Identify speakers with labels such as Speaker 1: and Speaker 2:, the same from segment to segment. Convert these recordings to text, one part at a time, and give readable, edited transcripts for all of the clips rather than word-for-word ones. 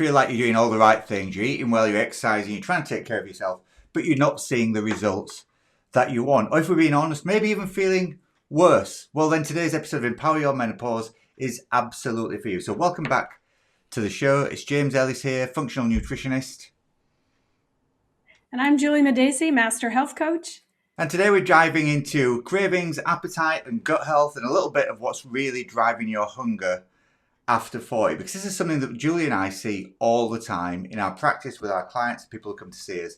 Speaker 1: feel like you're doing all the right things, you're eating well, you're exercising, you're trying to take care of yourself, but you're not seeing the results that you want. Or if we're being honest, maybe even feeling worse. Well, then today's episode of Empower Your Menopause is absolutely for you. So welcome back to the show. It's James Ellis here, functional nutritionist.
Speaker 2: And I'm Julie Medesi, Master Health Coach.
Speaker 1: And today we're diving into cravings, appetite and gut health and a little bit of what's really driving your hunger after 40, because this is something that Julie and I see all the time in our practice with our clients, people who come to see us.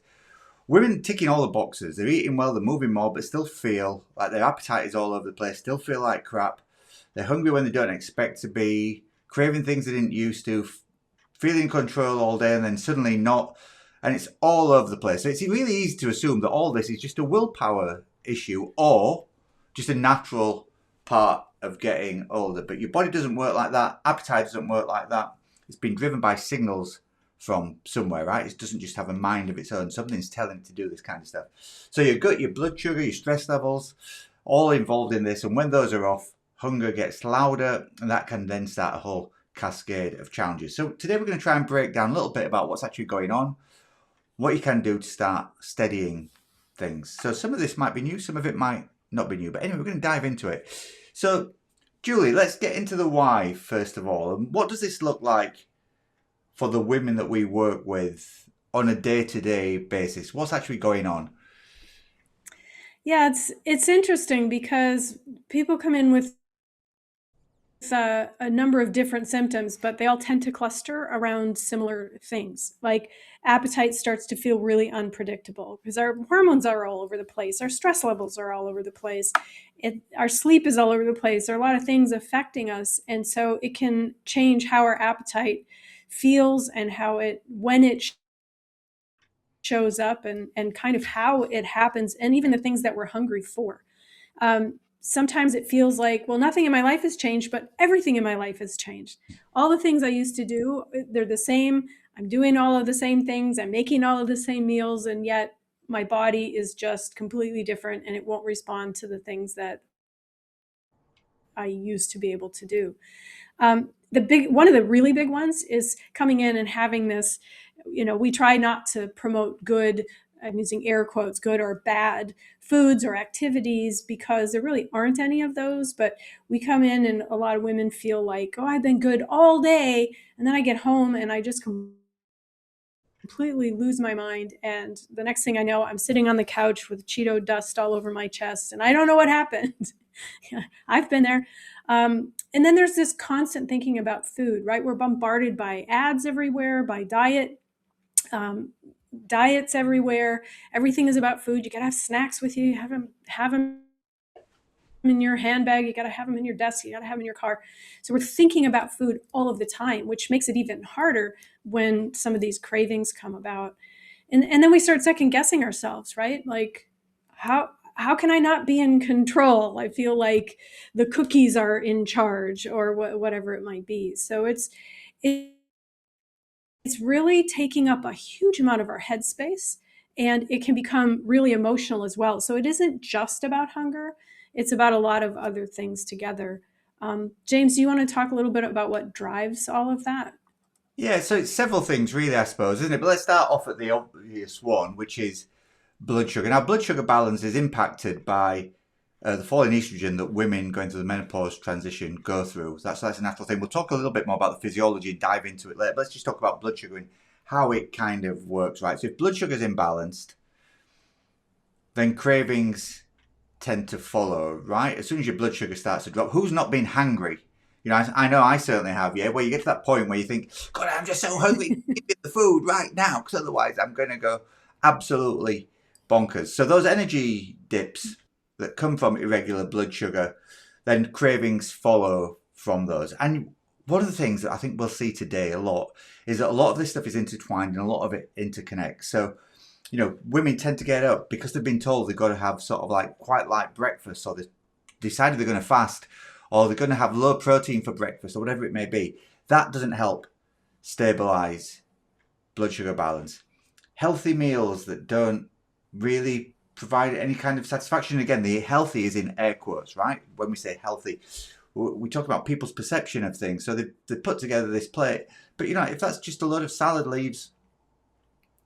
Speaker 1: Women ticking all the boxes, they're eating well, they're moving more, but still feel like their appetite is all over the place, still feel like crap. They're hungry when they don't expect to be, craving things they didn't used to, feeling in control all day and then suddenly not. And it's all over the place. So it's really easy to assume that all this is just a willpower issue or just a natural part of getting older. But your body doesn't work like that. Appetite doesn't work like that. It's been driven by signals from somewhere, right? It doesn't just have a mind of its own. Something's telling it to do this kind of stuff. So your gut, your blood sugar, your stress levels, all involved in this. And when those are off, hunger gets louder, and that can then start a whole cascade of challenges. So today we're going to try and break down a little bit about what's actually going on, what you can do to start steadying things. So some of this might be new, some of it might not be new. But anyway, we're going to dive into it. So, Julie, let's get into the why, first of all. And what does this look like for the women that we work with on a day-to-day basis? What's actually going on?
Speaker 2: Yeah, it's interesting because people come in with a number of different symptoms, but they all tend to cluster around similar things. Like appetite starts to feel really unpredictable because our hormones are all over the place. Our stress levels are all over the place. Our sleep is all over the place. There are a lot of things affecting us. And so it can change how our appetite feels and when it shows up and kind of how it happens and even the things that we're hungry for. Sometimes it feels like, well, nothing in my life has changed, but everything in my life has changed. All the things I used to do, they're the same. I'm doing all of the same things. I'm making all of the same meals, and yet my body is just completely different and it won't respond to the things that I used to be able to do. One of the really big ones is coming in and having this, we try not to promote good, I'm using air quotes, good or bad foods or activities because there really aren't any of those. But we come in and a lot of women feel like, oh, I've been good all day. And then I get home and I just completely lose my mind. And the next thing I know, I'm sitting on the couch with Cheeto dust all over my chest and I don't know what happened. I've been there. And then there's this constant thinking about food, right? We're bombarded by ads everywhere, by diets everywhere. Everything is about food. You got to have snacks with you. You have them in your handbag. You got to have them in your desk. You got to have them in your car. So we're thinking about food all of the time, which makes it even harder when some of these cravings come about. And then we start second guessing ourselves, right? Like how can I not be in control? I feel like the cookies are in charge or whatever it might be. So it's really taking up a huge amount of our headspace, and it can become really emotional as well. So it isn't just about hunger. It's about a lot of other things together. James, do you want to talk a little bit about what drives all of that?
Speaker 1: Yeah, so it's several things really, I suppose, isn't it? But let's start off at the obvious one, which is blood sugar. Now, blood sugar balance is impacted by the fall in estrogen that women going through the menopause transition go through. That's a natural thing. We'll talk a little bit more about the physiology and dive into it later. But let's just talk about blood sugar and how it kind of works, right? So if blood sugar is imbalanced, then cravings tend to follow, right? As soon as your blood sugar starts to drop, who's not been hungry? I know I certainly have, yeah, where you get to that point where you think, God, I'm just so hungry, give me the food right now, because otherwise I'm going to go absolutely bonkers. So those energy dips that come from irregular blood sugar, then cravings follow from those. And one of the things that I think we'll see today a lot is that a lot of this stuff is intertwined and a lot of it interconnects. So, women tend to get up because they've been told they've got to have sort of like quite light breakfast, or they've decided they're going to fast, or they're going to have low protein for breakfast, or whatever it may be. That doesn't help stabilize blood sugar balance. Healthy meals that don't really provide any kind of satisfaction. Again, the healthy is in air quotes, right? When we say healthy, we talk about people's perception of things. So they put together this plate, but if that's just a load of salad leaves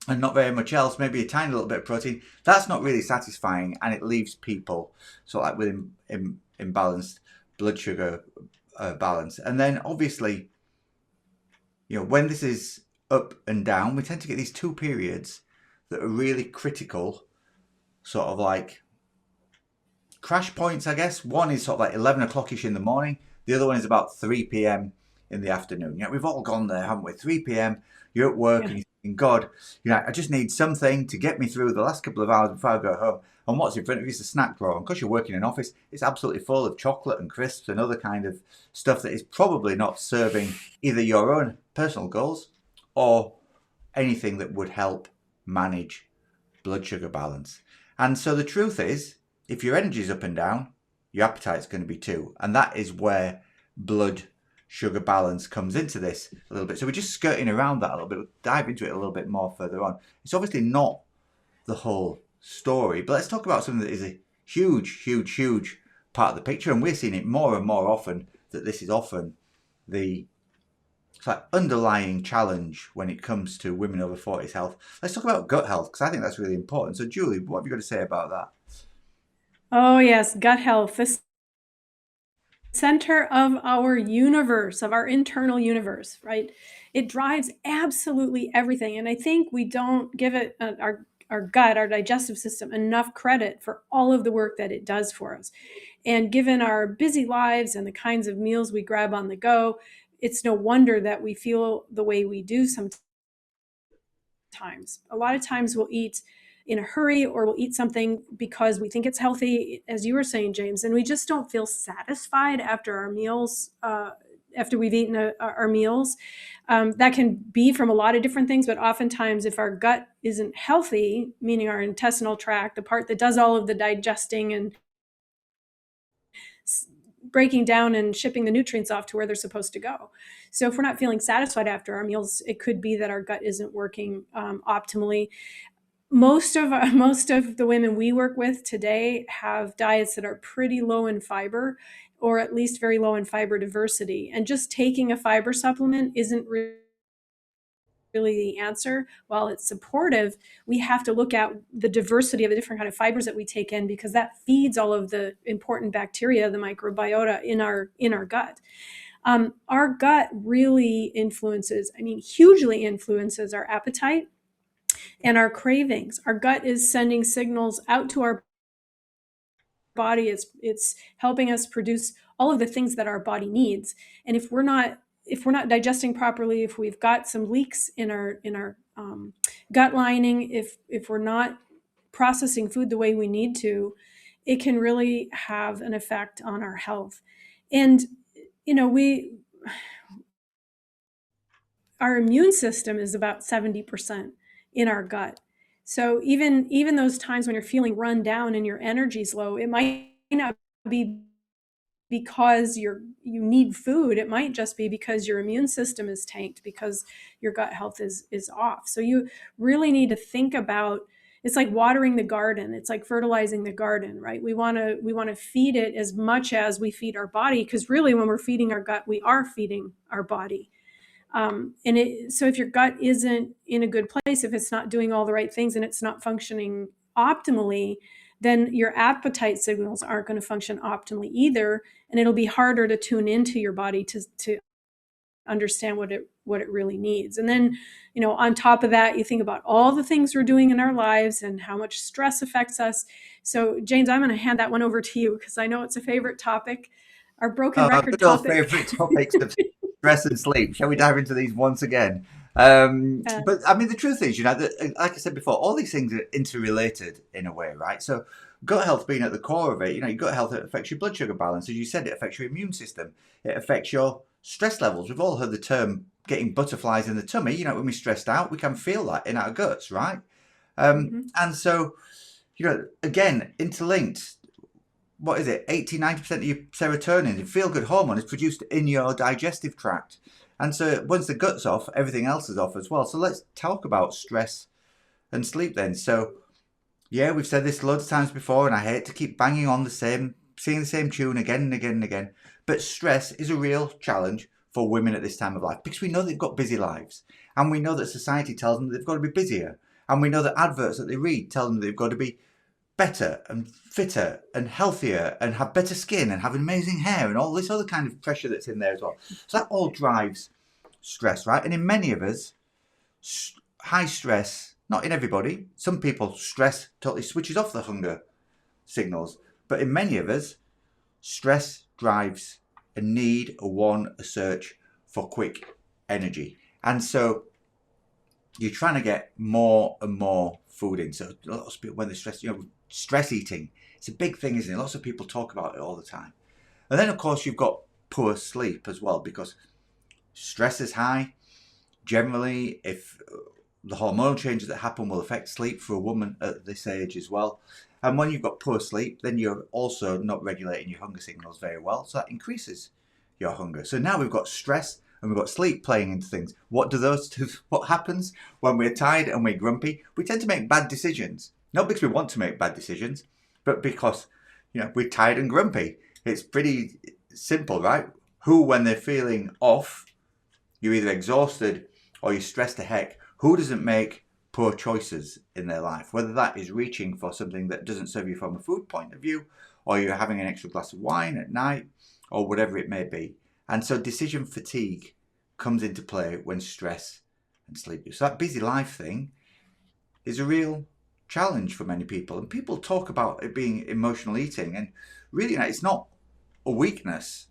Speaker 1: and not very much else, maybe a tiny little bit of protein, that's not really satisfying, and it leaves people sort of like with imbalanced blood sugar balance. And then obviously, when this is up and down, we tend to get these two periods that are really critical, sort of like crash points, I guess. One is sort of like 11 o'clock-ish in the morning. The other one is about 3 p.m. in the afternoon. We've all gone there, haven't we? 3 p.m., you're at work,
Speaker 2: Yeah.
Speaker 1: and you're thinking, God, I just need something to get me through the last couple of hours before I go home. And what's in front of you is a snack drawer. And because you're working in an office, it's absolutely full of chocolate and crisps and other kind of stuff that is probably not serving either your own personal goals or anything that would help manage blood sugar balance. And so the truth is, if your energy's up and down, your appetite's going to be too. And that is where blood sugar balance comes into this a little bit. So we're just skirting around that a little bit. We'll dive into it a little bit more further on. It's obviously not the whole story, but let's talk about something that is a huge, huge, huge part of the picture. And we're seeing it more and more often, that this is often the underlying challenge when it comes to women over 40's health. Let's talk about gut health, because I think that's really important. So Julie, what have you got to say about that?
Speaker 2: Oh, yes, gut health, the center of our universe, of our internal universe, right? It drives absolutely everything. And I think we don't give it our gut, our digestive system, enough credit for all of the work that it does for us. And given our busy lives and the kinds of meals we grab on the go, it's no wonder that we feel the way we do sometimes. A lot of times we'll eat in a hurry, or we'll eat something because we think it's healthy, as you were saying, James, and we just don't feel satisfied after our meals, after we've eaten our meals. That can be from a lot of different things, but oftentimes if our gut isn't healthy, meaning our intestinal tract, the part that does all of the digesting and breaking down and shipping the nutrients off to where they're supposed to go. So if we're not feeling satisfied after our meals, it could be that our gut isn't working optimally. Most of the women we work with today have diets that are pretty low in fiber, or at least very low in fiber diversity. And just taking a fiber supplement isn't really the answer. While it's supportive, we have to look at the diversity of the different kind of fibers that we take in, because that feeds all of the important bacteria, the microbiota in our gut. Our gut really influences, hugely influences our appetite and our cravings. Our gut is sending signals out to our body. It's helping us produce all of the things that our body needs. And if we're not digesting properly, if we've got some leaks in our gut lining, if we're not processing food the way we need to, it can really have an effect on our health. And our immune system is about 70% in our gut. So even those times when you're feeling run down and your energy's low, it might not be because you need food. It might just be because your immune system is tanked, because your gut health is off. So you really need to think about, it's like watering the garden. It's like fertilizing the garden, right? We want to feed it as much as we feed our body, because really when we're feeding our gut, we are feeding our body. So if your gut isn't in a good place, if it's not doing all the right things and it's not functioning optimally, then your appetite signals aren't going to function optimally either. And it'll be harder to tune into your body to understand what it really needs. And then, on top of that, you think about all the things we're doing in our lives and how much stress affects us. So James, I'm going to hand that one over to you, because I know it's a favorite topic, our broken record
Speaker 1: Good old
Speaker 2: topic.
Speaker 1: favourite topics of stress and sleep. Shall we dive into these once again?
Speaker 2: Uh,
Speaker 1: But the truth is, that, like I said before, all these things are interrelated in a way, right? So gut health being at the core of it, your gut health affects your blood sugar balance. As you said, it affects your immune system. It affects your stress levels. We've all heard the term getting butterflies in the tummy. When we're stressed out, we can feel that in our guts, right? And so, again, interlinked. What is it? 80-90% of your serotonin, your feel-good hormone, is produced in your digestive tract. And so once the gut's off, everything else is off as well. So let's talk about stress and sleep then. So, yeah, we've said this loads of times before, and I hate to keep banging on singing the same tune again and again and again. But stress is a real challenge for women at this time of life because we know they've got busy lives, and we know that society tells them they've got to be busier, and we know that adverts that they read tell them they've got to be better and fitter and healthier and have better skin and have amazing hair and all this other kind of pressure that's in there as well. So that all drives stress, right? And in many of us, high stress, not in everybody, some people, stress totally switches off the hunger signals. But in many of us, stress drives a need, a want, a search for quick energy. And so you're trying to get more and more food in. So lots of people, when they're stressed, stress eating, it's a big thing, isn't it? Lots of people talk about it all the time. And then, of course, you've got poor sleep as well, because stress is high. Generally, if the hormonal changes that happen will affect sleep for a woman at this age as well. And when you've got poor sleep, then you're also not regulating your hunger signals very well. So that increases your hunger. So now we've got stress and we've got sleep playing into things. What do those two, what happens when we're tired and we're grumpy? We tend to make bad decisions. Not because we want to make bad decisions, but because, we're tired and grumpy. It's pretty simple, right? Who, when they're feeling off, you're either exhausted or you're stressed to heck, who doesn't make poor choices in their life? Whether that is reaching for something that doesn't serve you from a food point of view, or you're having an extra glass of wine at night, or whatever it may be. And so decision fatigue comes into play when stress and sleep. So that busy life thing is a real challenge for many people. And people talk about it being emotional eating, and really it's not a weakness,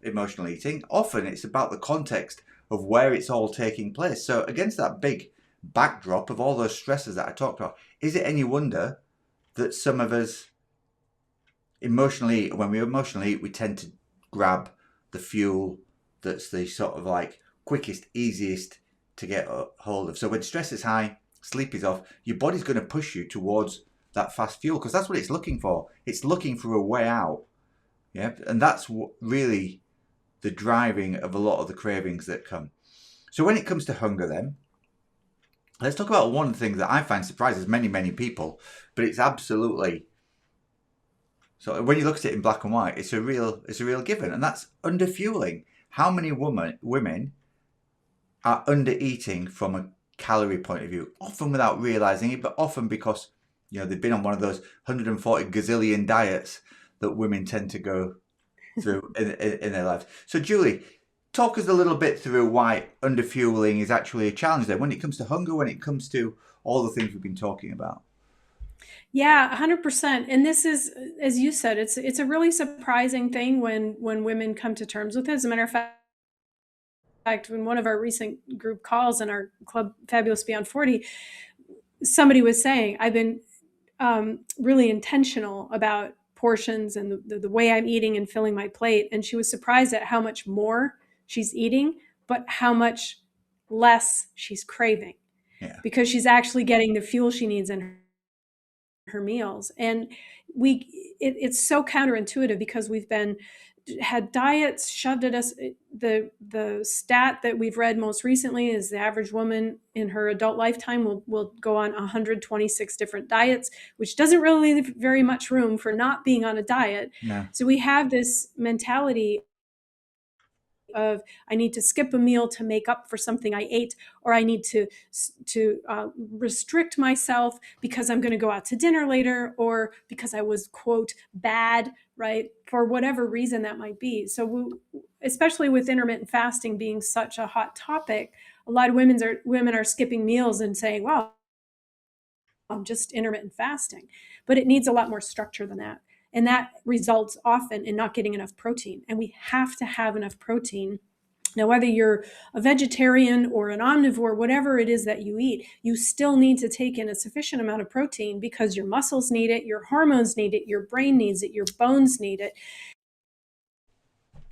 Speaker 1: emotional eating. Often it's about the context of where it's all taking place. So against that big backdrop of all those stresses that I talked about, is it any wonder that some of us when we emotionally eat, we tend to grab the fuel that's the sort of like quickest, easiest to get a hold of. So when stress is high, sleep is off, your body's going to push you towards that fast fuel because that's what it's looking for. It's looking for a way out. Yeah, and that's what really the driving of a lot of the cravings that come. So when it comes to hunger then, let's talk about one thing that I find surprises many, many people, but it's absolutely, so when you look at it in black and white, it's a real given, and that's underfueling. How many women are under eating from a calorie point of view, often without realizing it, but often because they've been on one of those 140 gazillion diets that women tend to go through in their lives. So Julie, talk us a little bit through why underfueling is actually a challenge then when it comes to hunger, when it comes to all the things we've been talking about.
Speaker 2: Yeah, 100%. And this is, as you said, it's a really surprising thing when women come to terms with it. As a matter of fact, in one of our recent group calls in our club, Fabulous Beyond 40, somebody was saying, I've been really intentional about portions and the way I'm eating and filling my plate. And she was surprised at how much more she's eating, but how much less she's craving
Speaker 1: Yeah.
Speaker 2: because she's actually getting the fuel she needs in her meals. And it's so counterintuitive because we've been had diets shoved at us. The stat that we've read most recently is the average woman in her adult lifetime will go on 126 different diets, which doesn't really leave very much room for not being on a diet.
Speaker 1: No.
Speaker 2: So we have this mentality of I need to skip a meal to make up for something I ate, or I need to restrict myself because I'm going to go out to dinner later, or because I was quote bad, right? For whatever reason that might be. So especially with intermittent fasting being such a hot topic, a lot of women are skipping meals and saying, "Well, I'm just intermittent fasting," but it needs a lot more structure than that. And that results often in not getting enough protein. And we have to have enough protein. Now, whether you're a vegetarian or an omnivore, whatever it is that you eat, you still need to take in a sufficient amount of protein because your muscles need it, your hormones need it, your brain needs it, your bones need it.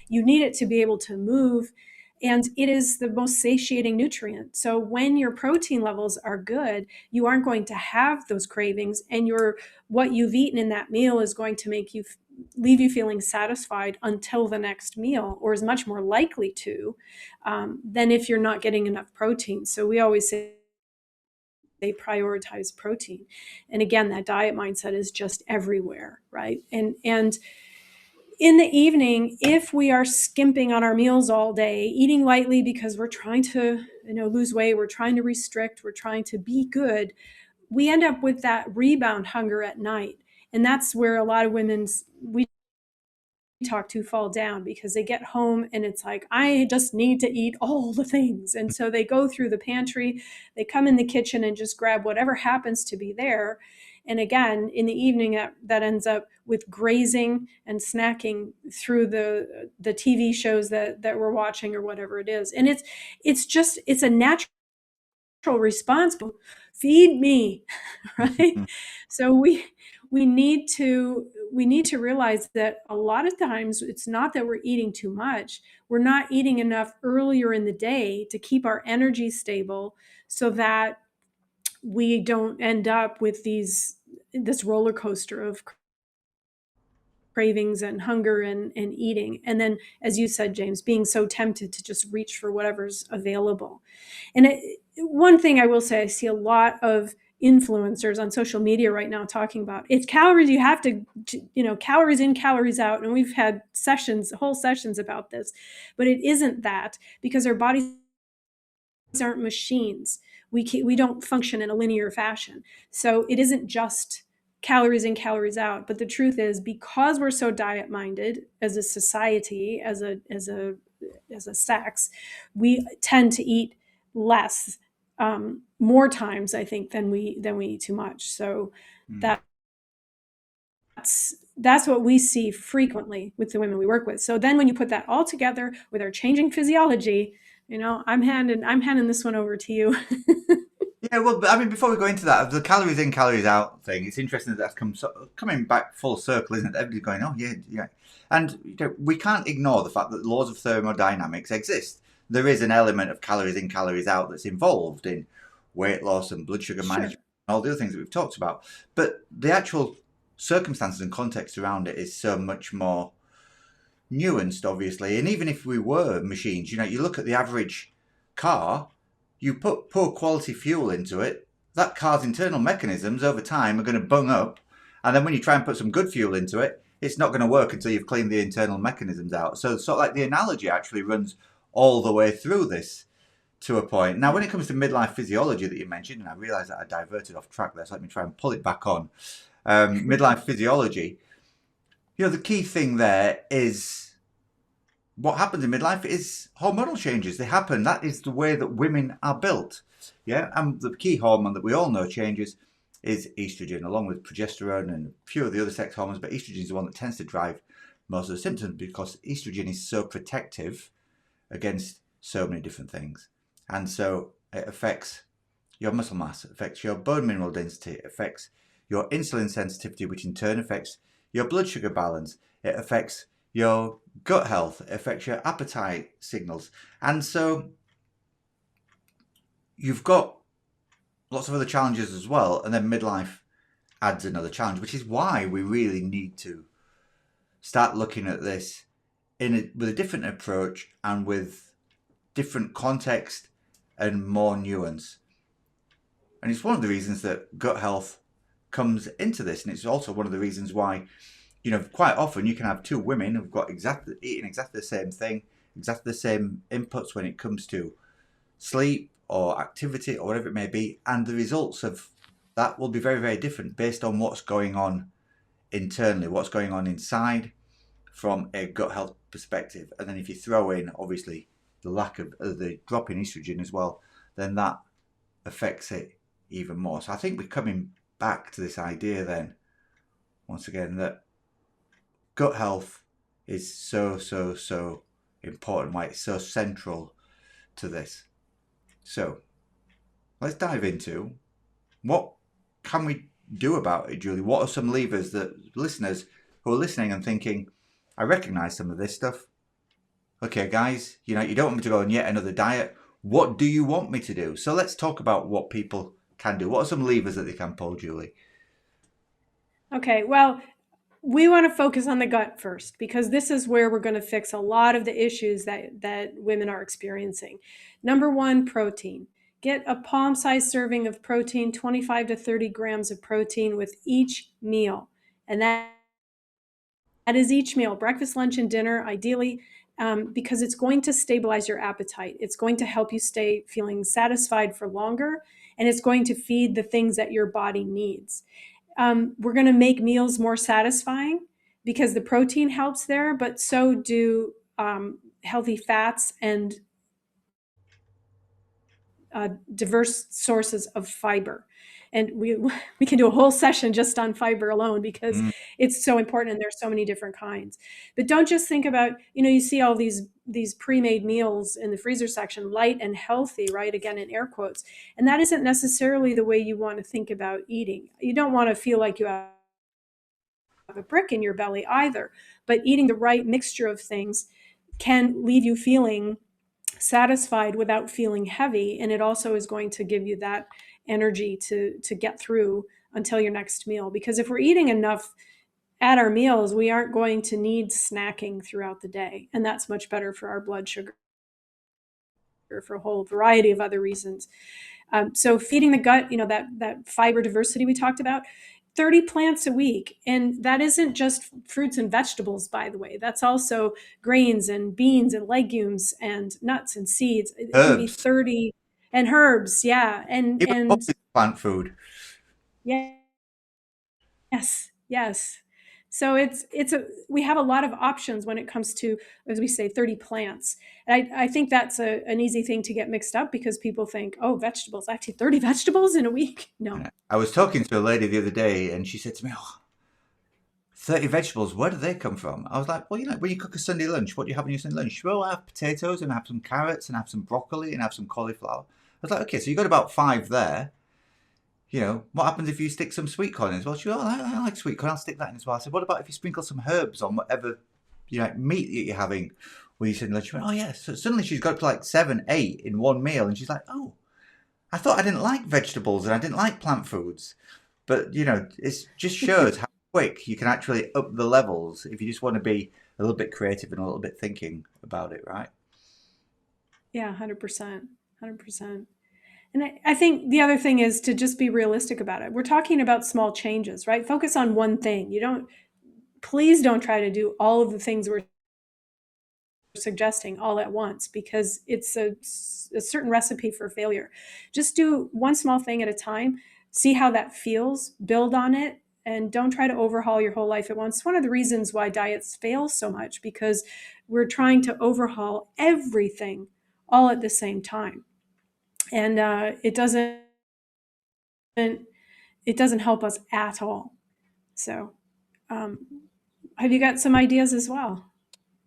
Speaker 2: You need it to be able to move. And it is the most satiating nutrient. So when your protein levels are good, you aren't going to have those cravings, and what you've eaten in that meal is going to leave you feeling satisfied until the next meal, or is much more likely to than if you're not getting enough protein. So we always say they prioritize protein. And again, that diet mindset is just everywhere, right? And in the evening, if we are skimping on our meals all day, eating lightly because we're trying to, lose weight, we're trying to restrict, we're trying to be good, we end up with that rebound hunger at night. And that's where a lot of women's we talk to fall down, because they get home and it's like, I just need to eat all the things. And so they go through the pantry, they come in the kitchen and just grab whatever happens to be there. And again, in the evening, that ends up with grazing and snacking through the TV shows that we're watching or whatever it is. And it's a natural response. Feed me, right? So we need to realize that a lot of times it's not that we're eating too much, we're not eating enough earlier in the day to keep our energy stable, so that we don't end up with this roller coaster of cravings and hunger and eating. And then, as you said, James, being so tempted to just reach for whatever's available. And one thing I will say, I see a lot of influencers on social media right now talking about, it's calories, you have to, calories in, calories out. And we've had whole sessions about this, but it isn't that, because our bodies aren't machines. We don't function in a linear fashion. So it isn't just calories in, calories out. But the truth is, because we're so diet minded as a society, as a sex, we tend to eat less, more times, I think, than we eat too much. So
Speaker 1: Mm.
Speaker 2: that's what we see frequently with the women we work with. So then when you put that all together with our changing physiology, I'm handing this one over to you.
Speaker 1: Yeah, well, I mean, before we go into that, the calories in, calories out thing, it's interesting that that's coming back full circle, isn't it? Everybody's going, oh, yeah, yeah. And we can't ignore the fact that laws of thermodynamics exist. There is an element of calories in, calories out that's involved in weight loss and blood sugar management
Speaker 2: Sure.
Speaker 1: and all the other things that we've talked about. But the actual circumstances and context around it is so much more nuanced, obviously. And even if we were machines, you look at the average car, you put poor quality fuel into it, that car's internal mechanisms over time are going to bung up. And then when you try and put some good fuel into it, it's not going to work until you've cleaned the internal mechanisms out. So, sort of like the analogy actually runs all the way through this to a point. Now, when it comes to midlife physiology that you mentioned, and I realise that I diverted off track there, so let me try and pull it back on. Midlife physiology, the key thing there is what happens in midlife is hormonal changes. They happen. That is the way that women are built. Yeah. And the key hormone that we all know changes is estrogen, along with progesterone and a few of the other sex hormones. But estrogen is the one that tends to drive most of the symptoms, because estrogen is so protective against so many different things. And so it affects your muscle mass, it affects your bone mineral density, it affects your insulin sensitivity, which in turn affects your blood sugar balance. It affects your gut health, it affects your appetite signals. And so you've got lots of other challenges as well. And then midlife adds another challenge, which is why we really need to start looking at this with a different approach and with different context and more nuance. And it's one of the reasons that gut health comes into this. And it's also one of the reasons why, quite often you can have two women who've got eating exactly the same thing, exactly the same inputs when it comes to sleep or activity or whatever it may be. And the results of that will be very, very different based on what's going on internally, what's going on inside from a gut health perspective. And then if you throw in, obviously, the lack of the drop in estrogen as well, then that affects it even more. So I think we're coming back to this idea then, once again, that gut health is so, so, so important, why it's so central to this. So let's dive into what can we do about it, Julie? What are some levers that listeners who are listening and thinking, I recognise some of this stuff. Okay, guys, you don't want me to go on yet another diet. What do you want me to do? So let's talk about what people can do. What are some levers that they can pull, Julie?
Speaker 2: Okay, well, we want to focus on the gut first, because this is where we're going to fix a lot of the issues that women are experiencing. Number one, protein. Get a palm-sized serving of protein, 25 to 30 grams of protein with each meal. And is each meal, breakfast, lunch, and dinner, ideally, because it's going to stabilize your appetite. It's going to help you stay feeling satisfied for longer, and it's going to feed the things that your body needs. We're going to make meals more satisfying because the protein helps there, but so do healthy fats and diverse sources of fiber. And we can do a whole session just on fiber alone because
Speaker 1: Mm.
Speaker 2: it's so important and there's so many different kinds. But don't just think about, you see all these pre-made meals in the freezer section, light and healthy, right? Again, in air quotes. And that isn't necessarily the way you want to think about eating. You don't want to feel like you have a brick in your belly either. But eating the right mixture of things can leave you feeling satisfied without feeling heavy, and it also is going to give you that energy to get through until your next meal. Because if we're eating enough at our meals, we aren't going to need snacking throughout the day, and that's much better for our blood sugar for a whole variety of other reasons. So feeding the gut, that fiber diversity we talked about, 30 plants a week. And that isn't just fruits and vegetables, by the way. That's also grains and beans and legumes and nuts and seeds. It can be
Speaker 1: Herbs.
Speaker 2: 30 and herbs. Yeah.
Speaker 1: Even
Speaker 2: And
Speaker 1: coffee is plant food.
Speaker 2: yeah, yes, yes. So we have a lot of options when it comes to, as we say, 30 plants. And I think that's an easy thing to get mixed up because people think, oh, vegetables, actually 30 vegetables in a week. No.
Speaker 1: And I was talking to a lady the other day and she said to me, oh, 30 vegetables, where do they come from? I was like, well, when you cook a Sunday lunch, what do you have on your Sunday lunch? Well, I have potatoes and I have some carrots and I have some broccoli and I have some cauliflower. I was like, okay, so you got about 5 there. What happens if you stick some sweet corn in as well? She goes, oh, I like sweet corn, I'll stick that in as well. I said, what about if you sprinkle some herbs on whatever meat that you're having when you Sunday lunch? She went, oh, yeah. So suddenly she's got to like 7, 8 in one meal. And she's like, oh, I thought I didn't like vegetables and I didn't like plant foods. But, it just shows how quick you can actually up the levels if you just want to be a little bit creative and a little bit thinking about it, right?
Speaker 2: Yeah, 100%. 100%. And I think the other thing is to just be realistic about it. We're talking about small changes, right? Focus on one thing. Please don't try to do all of the things we're suggesting all at once because it's a certain recipe for failure. Just do one small thing at a time, see how that feels, build on it, and don't try to overhaul your whole life at once. It's one of the reasons why diets fail so much because we're trying to overhaul everything all at the same time. And it doesn't help us at all. So, um, have you got some ideas as well?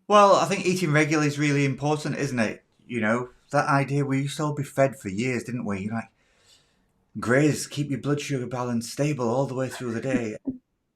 Speaker 1: Well, I think eating regularly is really important, isn't it? That idea we used to all be fed for years, didn't we? Graze, keep your blood sugar balance stable all the way through the day.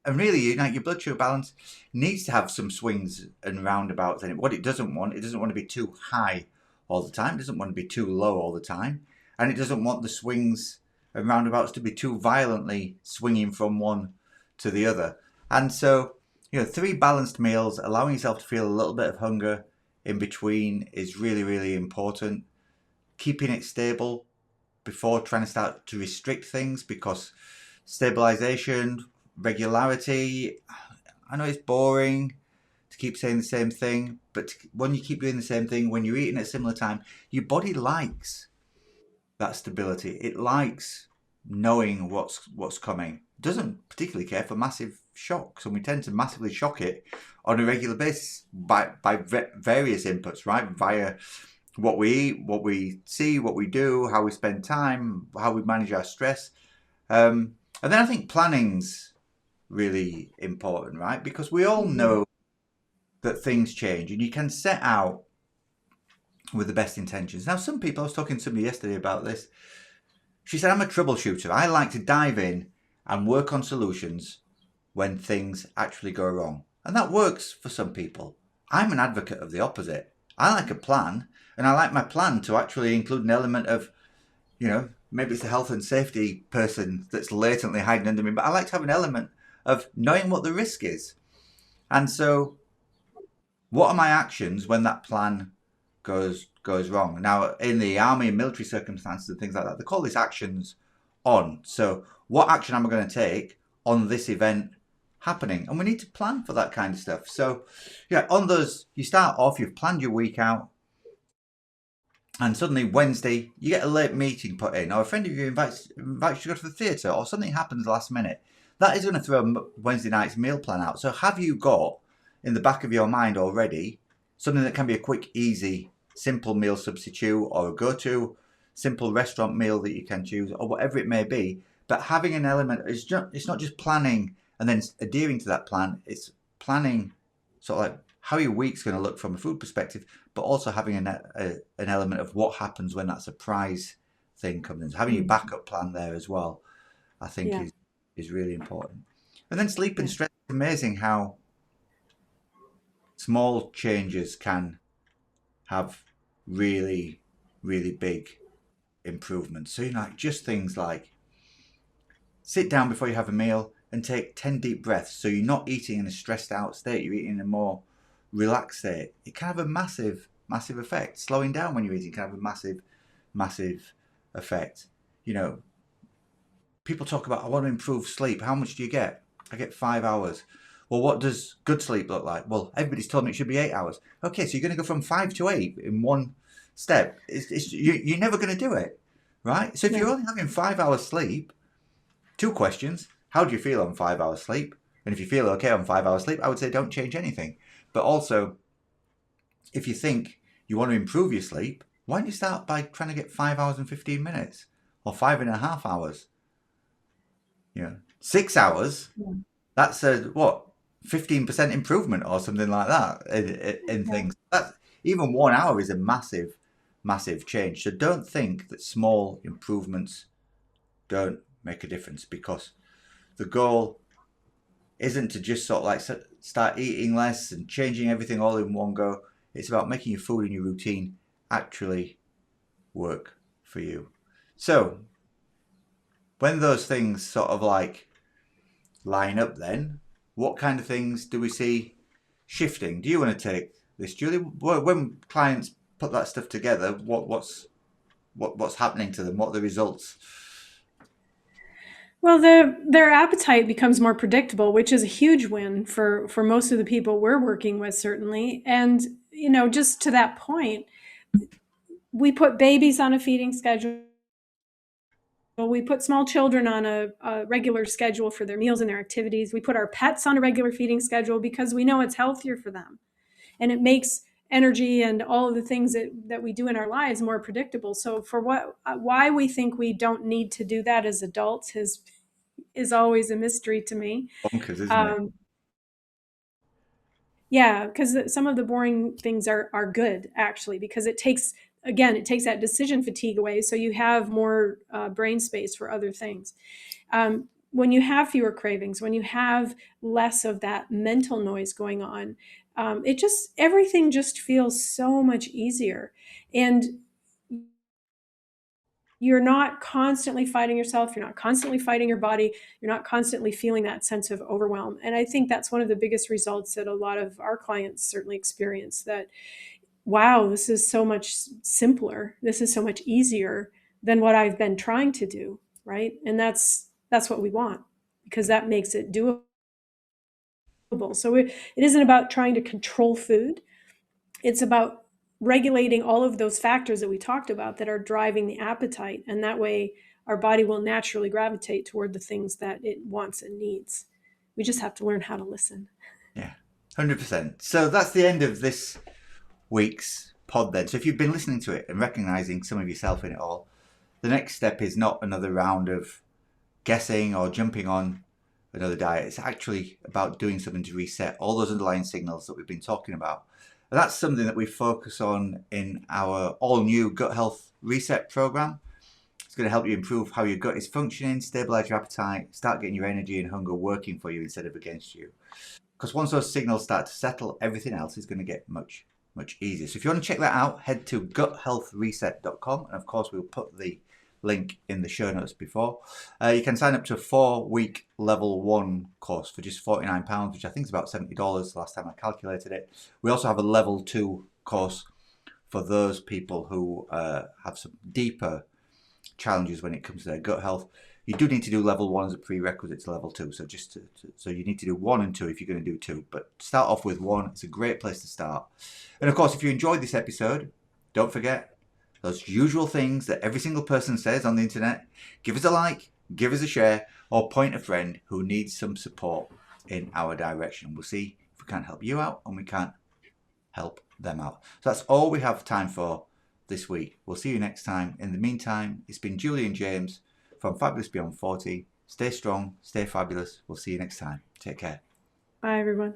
Speaker 1: And really, your blood sugar balance needs to have some swings and roundabouts in it. What it doesn't want to be too high all the time. It doesn't want to be too low all the time. And it doesn't want the swings and roundabouts to be too violently swinging from one to the other. And so, 3 balanced meals, allowing yourself to feel a little bit of hunger in between is really, really important. Keeping it stable before trying to start to restrict things because stabilization, regularity, I know it's boring to keep saying the same thing, but when you keep doing the same thing, when you're eating at a similar time, your body likes that stability. It likes knowing what's coming. It doesn't particularly care for massive shocks, and we tend to massively shock it on a regular basis by various inputs, right? Via what we eat, what we see, what we do, how we spend time, how we manage our stress. And then I think planning's really important, right? Because we all
Speaker 2: Mm-hmm.
Speaker 1: know that things change and you can set out with the best intentions. Now, some people, I was talking to somebody yesterday about this. She said, I'm a troubleshooter. I like to dive in and work on solutions when things actually go wrong. And that works for some people. I'm an advocate of the opposite. I like a plan, and I like my plan to actually include an element of, maybe it's the health and safety person that's latently hiding under me, but I like to have an element of knowing what the risk is. And so, what are my actions when that plan goes wrong? Now, in the army and military circumstances and things like that, they call this actions on. So, what action am I going to take on this event happening, and we need to plan for that kind of stuff. So, yeah, on those, you start off, you've planned your week out, and suddenly Wednesday you get a late meeting put in, or a friend of you invites you to go to the theatre, or something happens last minute. That is going to throw Wednesday night's meal plan out. So have you got in the back of your mind already something that can be a quick, easy, simple meal substitute, or a go-to simple restaurant meal that you can choose, or whatever it may be? But having an element, it's not just planning and then adhering to that plan. It's planning sort of like how your week's going to look from a food perspective, but also having an element of what happens when that surprise thing comes in. So having your
Speaker 2: Mm.
Speaker 1: backup plan there as well, I think
Speaker 2: Yeah.
Speaker 1: is really important. And then sleep and
Speaker 2: Yeah.
Speaker 1: stress. It's amazing how small changes can have really, really big improvements. So, like just things like sit down before you have a meal and take 10 deep breaths. So you're not eating in a stressed out state, you're eating in a more relaxed state. It can have a massive, massive effect. Slowing down when you're eating can have a massive, massive effect. You know, people talk about, I want to improve sleep. How much do you get? I get 5 hours. Well, what does good sleep look like? Well, everybody's told me it should be 8 hours. Okay, so you're going to go from 5 to 8 in one step. You're never going to do it, right? So if you're
Speaker 2: No.
Speaker 1: only having 5 hours sleep, two questions. How do you feel on 5 hours sleep? And if you feel okay on 5 hours sleep, I would say don't change anything. But also, if you think you want to improve your sleep, why don't you start by trying to get 5 hours and 15 minutes or 5.5 hours? 6 hours,
Speaker 2: Yeah.
Speaker 1: that's a what, 15% improvement or something like that in
Speaker 2: Yeah.
Speaker 1: things. That even 1 hour is a massive, massive change. So don't think that small improvements don't make a difference, because the goal isn't to just sort of like start eating less and changing everything all in one go. It's about making your food and your routine actually work for you. So when those things sort of like line up, then what kind of things do we see shifting? Do you want to take this, Julie? When clients put that stuff together, what's happening to them? What are the results?
Speaker 2: Well, their appetite becomes more predictable, which is a huge win for most of the people we're working with, certainly. And just to that point, we put babies on a feeding schedule. We put small children on a regular schedule for their meals and their activities. We put our pets on a regular feeding schedule because we know it's healthier for them, and it makes energy and all of the things that we do in our lives more predictable. So for why we think we don't need to do that as adults is always a mystery to me.
Speaker 1: Bonkers, isn't it?
Speaker 2: Um, yeah, because some of the boring things are good actually, because it takes that decision fatigue away, so you have more brain space for other things. When you have fewer cravings, when you have less of that mental noise going on, everything just feels so much easier, and you're not constantly fighting yourself, you're not constantly fighting your body, you're not constantly feeling that sense of overwhelm. And I think that's one of the biggest results that a lot of our clients certainly experience, that wow, this is so much simpler, this is so much easier than what I've been trying to do, right? And that's what we want, because that makes it doable. So it isn't about trying to control food, it's about regulating all of those factors that we talked about that are driving the appetite. And that way, our body will naturally gravitate toward the things that it wants and needs. We just have to learn how to listen.
Speaker 1: Yeah, 100%. So that's the end of this week's pod then. So if you've been listening to it and recognizing some of yourself in it all, the next step is not another round of guessing or jumping on another diet. It's actually about doing something to reset all those underlying signals that we've been talking about. And that's something that we focus on in our all new gut health reset program. It's going to help you improve how your gut is functioning, stabilize your appetite, start getting your energy and hunger working for you instead of against you. Because once those signals start to settle, everything else is going to get much, much easier. So if you want to check that out, head to guthealthreset.com. And of course, we'll put the link in the show notes before. You can sign up to a 4-week level 1 course for just £49, which I think is about $70 last time I calculated it. We also have a level 2 course for those people who have some deeper challenges when it comes to their gut health. You do need to do level 1 as a prerequisite to level 2. So so you need to do 1 and 2 if you're going to do 2. But start off with 1. It's a great place to start. And of course, if you enjoyed this episode, don't forget those usual things that every single person says on the internet. Give us a like, give us a share, or point a friend who needs some support in our direction. We'll see if we can't help you out and we can't help them out. So that's all we have time for this week. We'll see you next time. In the meantime, it's been Julie and James from Fabulous Beyond 40. Stay strong, stay fabulous. We'll see you next time. Take care.
Speaker 2: Bye, everyone.